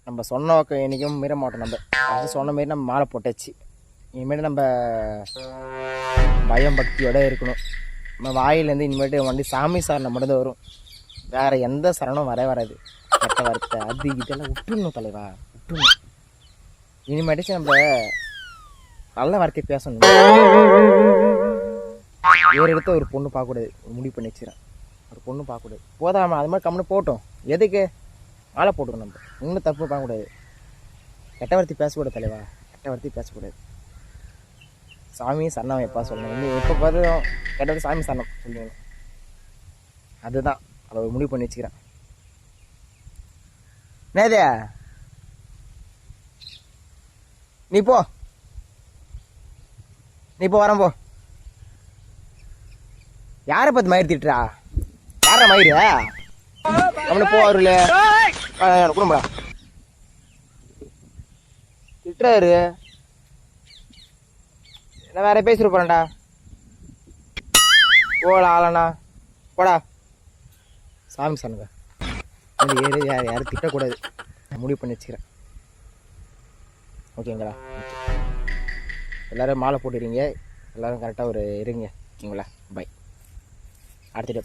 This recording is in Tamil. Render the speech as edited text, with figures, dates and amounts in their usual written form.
நம்ம சொன்ன என்றைக்கும் மீற மாட்டோம். நம்ம அது சொன்ன மாரி நம்ம மாலை போட்டாச்சு. இனிமேட்டு நம்ம பயம் பக்தியோடு இருக்கணும். நம்ம வாயிலேருந்து இனிமேட்டு வண்டி சாமி சரணம் மட்டும்தான் வரும். வேறு எந்த சரணம் வராது. கெட்ட வார்த்தை அது இதெல்லாம் விட்டுடணும் தலைவா, விட்டுடணும். இனிமேட்டுச்சு நம்ம நல்ல வார்த்தை பேசணும். வேறு இடத்த ஒரு பொண்ணு பார்க்கக்கூடாது, முடிவு பண்ணி வச்சுக்கிறேன். ஒரு பொண்ணு பார்க்கக்கூடாது, போதாமல் அது மாதிரி கம்முன்னு போட்டோம். எதுக்கு மாலை போட்டுக்கணும். நம்ம இன்னும் தப்பு பார்க்கக்கூடாது. கெட்ட வார்த்தை பேசக்கூடாது தலைவா, கெட்ட வார்த்தை பேசக்கூடாது. சாமி சரணம் எப்பா சொல்லணும். இன்னும் எப்போ பார்த்தும் கெட்டது சாமி சரணம் சொல்லுங்க. அதுதான் அதை ஒரு முடிவு பண்ணி வச்சுக்கிறேன். நேதே நீ போ வரேன் போ. யாரை பார்த்து மயிர் திட்டுறா? யார மயிறு அவனு போ. அவருல குடும்பா திட்டுறாரு. நான் வேற பேசிட்டு போறேன்டா. போடா ஆளண்ணா, போடா. சாமி சொன்னுங்க யாரும் திட்டக்கூடாது, முடிவு பண்ணி வச்சுக்கிறேன். ஓகேங்களா? எல்லோரும் மாலை போட்டுறீங்க. எல்லோரும் கரெக்டாக ஒரு இருங்க. ஓகேங்களா? பை. அடுத்த